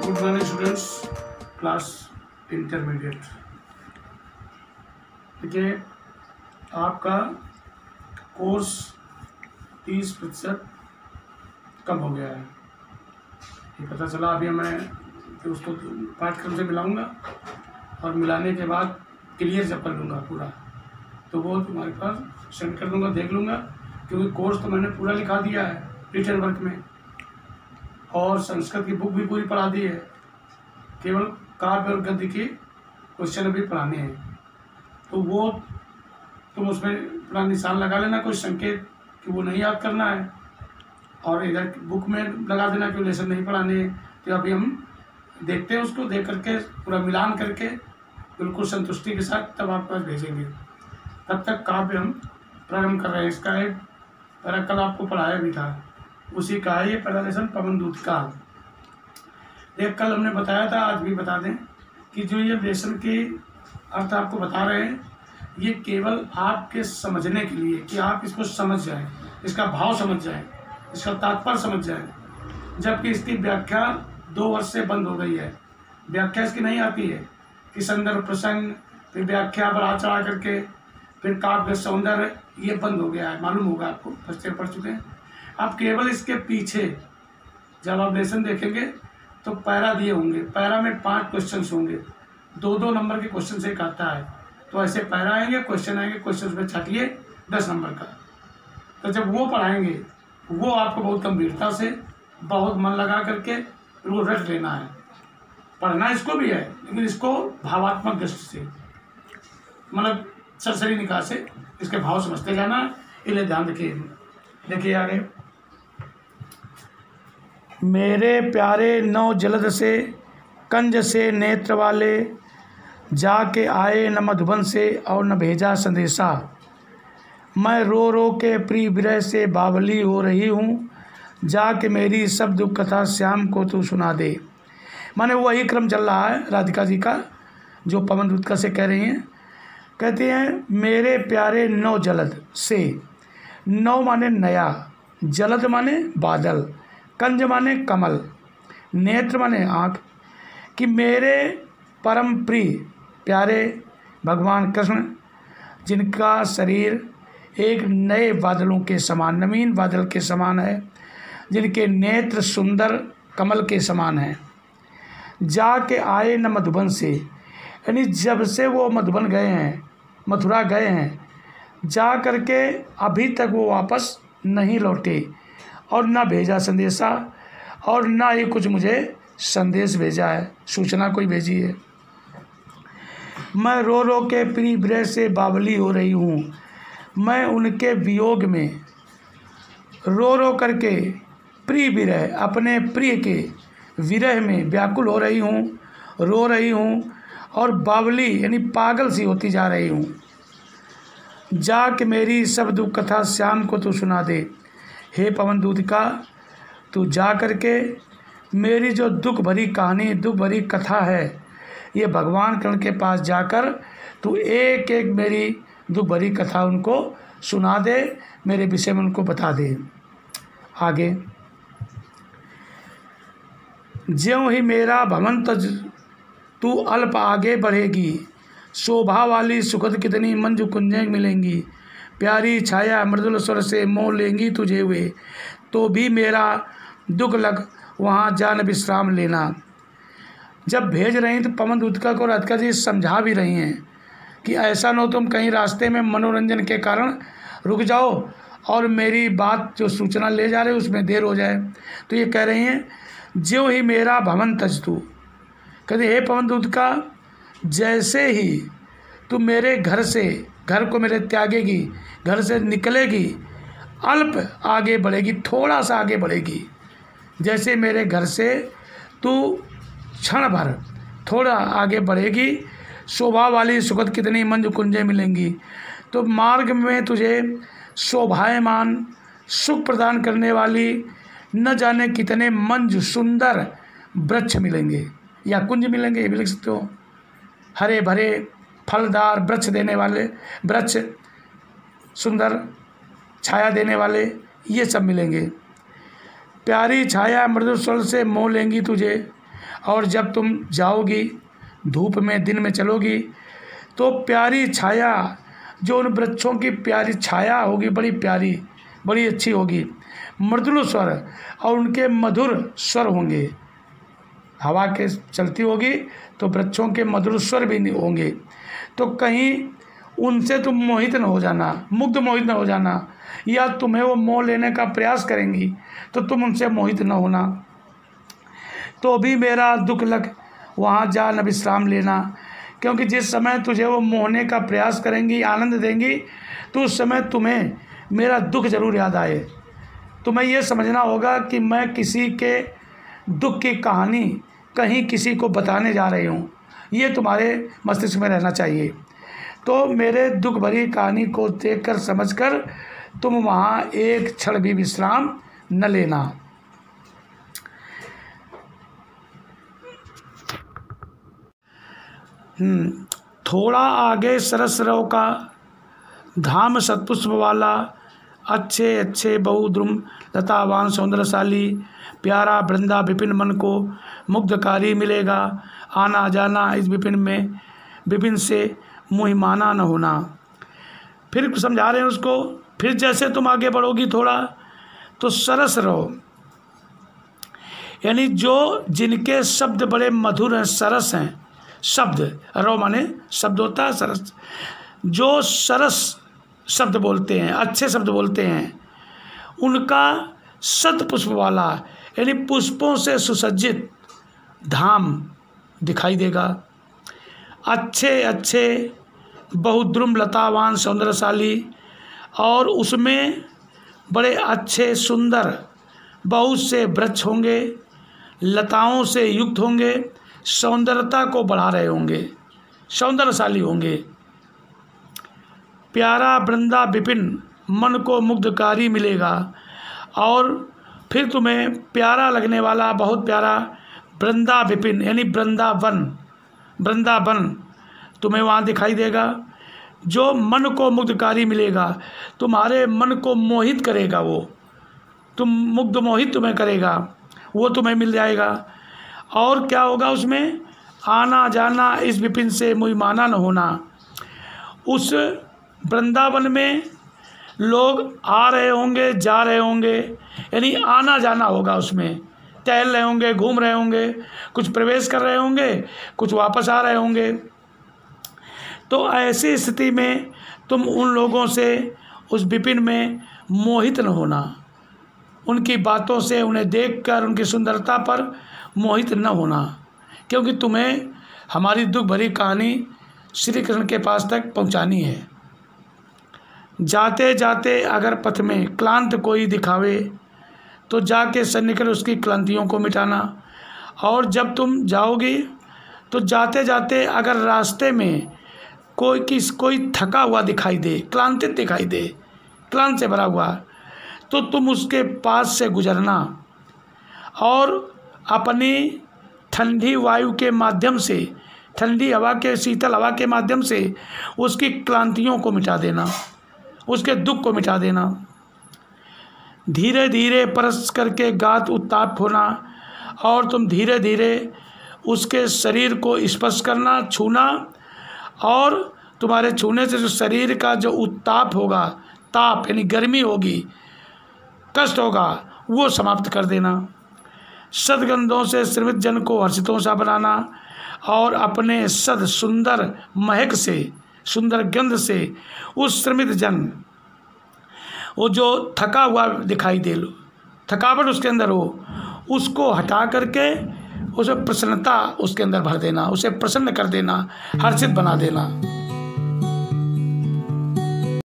Good morning students, class intermediate. देखिए, आपका course 30% कम हो गया है। ये पता चला अभी मैं कि उसको पाठ्यक्रम से मिलाऊंगा और मिलाने के बाद क्लियर जब कर लूँगा पूरा, तो वो तुम्हारे पास सेंड कर दूँगा, देख लूँगा। क्योंकि कोर्स तो मैंने पूरा लिखा दिया है रिटन वर्क में, और संस्कृत की बुक भी पूरी पढ़ा दी है। केवल काव्य और गद्य के क्वेश्चन अभी पढ़ाने हैं, तो वो तुम उसमें अपना निशान लगा लेना, कोई संकेत कि वो नहीं याद करना है, और इधर बुक में लगा देना कि लेसन नहीं पढ़ाने हैं। तो अभी हम देखते हैं, उसको देख करके पूरा मिलान करके बिल्कुल संतुष्टि के साथ तब आपके पास भेजेंगे। तब तक काव्य हम प्रारंभ कर रहे हैं। इसका एक पहला कल आपको पढ़ाया भी था, उसी का है ये पहला लेसन, पवनदूत का। एक कल हमने बताया था, आज भी बता दें कि जो ये लेसन के अर्थ आपको बता रहे हैं, ये केवल आपके समझने के लिए कि आप इसको समझ जाएं, इसका भाव समझ जाएं, इसका तात्पर्य समझ जाएं। जबकि इसकी व्याख्या 2 वर्ष से बंद हो गई है। व्याख्या इसकी नहीं आती है कि संदर्भ प्रसंग, फिर व्याख्या बढ़ा चढ़ा करके, फिर काव्य सौंदर्य, ये बंद हो गया है। मालूम होगा आपको, फर्स्ट ईयर पढ़ चुके हैं आप। केवल इसके पीछे जब आप लेसन देखेंगे तो पैरा दिए होंगे, पैरा में 5 क्वेश्चन होंगे, 2-2 नंबर के क्वेश्चन से एक आता है। तो ऐसे पैरा आएंगे, क्वेश्चन आएंगे, क्वेश्चन में छाटिए 10 नंबर का। तो जब वो पढ़ाएंगे, वो आपको बहुत गंभीरता से, बहुत मन लगा करके वो रट लेना है। पढ़ना इसको भी है, लेकिन इसको भावात्मक दृष्टि से, मतलब सरसरी निकाह से इसके भाव समझते जाना। इसलिए ध्यान रखिए। देखिए आगे, मेरे प्यारे नौ जलद से कंज से नेत्र वाले, जाके आए न मधुबन से और न भेजा संदेशा। मैं रो रो के प्रिय विरह से बावली हो रही हूँ, जाके मेरी सब दुख कथा श्याम को तू सुना दे। माने वही क्रम चल रहा है राधिका जी का, जो पवनदूत का से कह रही हैं। कहते हैं मेरे प्यारे नौ जलद से, नौ माने नया, जलद माने बादल, कंज माने कमल, नेत्र माने आँख, कि मेरे परम प्रिय प्यारे भगवान कृष्ण, जिनका शरीर एक नए बादलों के समान, नवीन बादल के समान है, जिनके नेत्र सुंदर कमल के समान हैं, जाके आए न मधुबन से, यानी जब से वो मधुबन गए हैं, मथुरा गए हैं, जा करके अभी तक वो वापस नहीं लौटे, और ना भेजा संदेशा, और ना ही कुछ मुझे संदेश भेजा है, सूचना कोई भेजी है। मैं रो रो के प्रिय विरह से बावली हो रही हूँ, मैं उनके वियोग में रो रो करके प्रिय विरह, अपने प्रिय के विरह में व्याकुल हो रही हूँ, रो रही हूँ, और बावली यानी पागल सी होती जा रही हूँ। जाके मेरी सब दुख कथा श्याम को तू सुना दे। हे पवनदूत का, तू जा करके मेरी जो दुख भरी कहानी, दुख भरी कथा है, ये भगवान कृष्ण के पास जाकर तू एक एक मेरी दुख भरी कथा उनको सुना दे, मेरे विषय में उनको बता दे। आगे, ज्यों ही मेरा भवंत तू अल्प आगे बढ़ेगी, शोभा वाली सुखद कितनी मंजू कुंजें मिलेंगी, प्यारी छाया मृदुल स्वर से मोह लेंगी तुझे वे, तो भी मेरा दुख लग वहाँ जान विश्राम लेना। जब भेज रही तो पवनदूत को राधिका जी समझा भी रही हैं कि ऐसा न हो तुम कहीं रास्ते में मनोरंजन के कारण रुक जाओ और मेरी बात जो सूचना ले जा रहे हो उसमें देर हो जाए। तो ये कह रही हैं ज्यों ही मेरा भवन तज तू, कहते हे पवनदूत का, जैसे ही तू मेरे घर से, घर को मेरे त्यागेगी, घर से निकलेगी, अल्प आगे बढ़ेगी, थोड़ा सा आगे बढ़ेगी, जैसे मेरे घर से तू क्षण भर थोड़ा आगे बढ़ेगी, शोभा वाली सुखद कितनी मंजू कुंजें मिलेंगी, तो मार्ग में तुझे शोभायमान सुख प्रदान करने वाली न जाने कितने मंजू सुंदर वृक्ष मिलेंगे या कुंज मिलेंगे, ये भी लिख सकते हो। हरे भरे फलदार वृक्ष देने वाले वृक्ष, सुंदर छाया देने वाले, ये सब मिलेंगे। प्यारी छाया मृदु स्वर से मोह लेंगी तुझे, और जब तुम जाओगी धूप में, दिन में चलोगी, तो प्यारी छाया, जो उन वृक्षों की प्यारी छाया होगी, बड़ी प्यारी, बड़ी अच्छी होगी। मृदुल स्वर, और उनके मधुर स्वर होंगे। हवा के चलती होगी तो वृक्षों के मधुर स्वर भी होंगे। तो कहीं उनसे तुम मोहित न हो जाना, मुग्ध मोहित न हो जाना, या तुम्हें वो मोह लेने का प्रयास करेंगी तो तुम उनसे मोहित न होना। तो भी मेरा दुख लग, वहाँ जा न विश्राम लेना, क्योंकि जिस समय तुझे वो मोहने का प्रयास करेंगी, आनंद देंगी, तो उस समय तुम्हें मेरा दुख जरूर याद आए। तुम्हें ये समझना होगा कि मैं किसी के दुख की कहानी कहीं किसी को बताने जा रही हूँ, ये तुम्हारे मस्तिष्क में रहना चाहिए। तो मेरे दुख भरी कहानी को देखकर समझकर तुम वहाँ एक क्षण भी विश्राम न लेना। थोड़ा आगे सरसरों का धाम सतपुष्प वाला, अच्छे अच्छे बहुद्रुम लतावान सौंदर्यशाली प्यारा वृंदा विपिन मन को मुग्धकारी मिलेगा। आना जाना इस विपिन से मुहिमाना न होना। फिर समझा रहे हैं उसको, फिर जैसे तुम आगे बढ़ोगी थोड़ा तो सरस रहो, यानी जो जिनके शब्द बड़े मधुर हैं, सरस हैं शब्द, रो माने शब्द होता है सरस, जो सरस शब्द बोलते हैं, अच्छे शब्द बोलते हैं, उनका सतपुष्प वाला यानी पुष्पों से सुसज्जित धाम दिखाई देगा। अच्छे अच्छे बहुद्रुम लतावान सौंदर्यशाली, और उसमें बड़े अच्छे सुंदर बहुत से वृक्ष होंगे, लताओं से युक्त होंगे, सौंदर्यता को बढ़ा रहे होंगे, सौंदर्यशाली होंगे। प्यारा वृंदा विपिन मन को मुग्धकारी मिलेगा, और फिर तुम्हें प्यारा लगने वाला बहुत प्यारा वृंदा विपिन यानी वृंदावन तुम्हें वहाँ दिखाई देगा, जो मन को मुग्धकारी मिलेगा, तुम्हारे मन को मोहित करेगा, वो तुम मुग्ध मोहित तुम्हें करेगा, वो तुम्हें मिल जाएगा। और क्या होगा उसमें, आना जाना इस विपिन से मुहिमाना न होना। उस वृंदावन में लोग आ रहे होंगे, जा रहे होंगे, यानी आना जाना होगा, उसमें टहल रहे होंगे, घूम रहे होंगे, कुछ प्रवेश कर रहे होंगे, कुछ वापस आ रहे होंगे। तो ऐसी स्थिति में तुम उन लोगों से उस विपिन में मोहित न होना, उनकी बातों से, उन्हें देखकर उनकी सुंदरता पर मोहित न होना, क्योंकि तुम्हें हमारी दुख भरी कहानी श्री कृष्ण के पास तक पहुंचानी है। जाते जाते अगर पथ में क्लांत कोई दिखावे तो जाके सन्निकट उसकी क्लांतियों को मिटाना। और जब तुम जाओगी तो जाते जाते अगर रास्ते में कोई थका हुआ दिखाई दे, क्लांतित दिखाई दे, क्लांत से भरा हुआ, तो तुम उसके पास से गुजरना और अपनी ठंडी वायु के माध्यम से, ठंडी हवा के, शीतल हवा के माध्यम से उसकी क्लांतियों को मिटा देना, उसके दुख को मिटा देना। धीरे धीरे परस करके गात उत्ताप होना, और तुम धीरे धीरे उसके शरीर को स्पर्श करना, छूना, और तुम्हारे छूने से जो शरीर का जो उत्ताप होगा, ताप यानी गर्मी होगी, कष्ट होगा, वो समाप्त कर देना। सदगंधों से श्रमित जन को हर्षितों सा बनाना, और अपने सद सुंदर महक से, सुंदर गंध से उस श्रमित जन, वो जो थका हुआ दिखाई दे, लो थकावट उसके अंदर हो, उसको हटा करके उसे प्रसन्नता उसके अंदर भर देना, उसे प्रसन्न कर देना, हर्षित बना देना।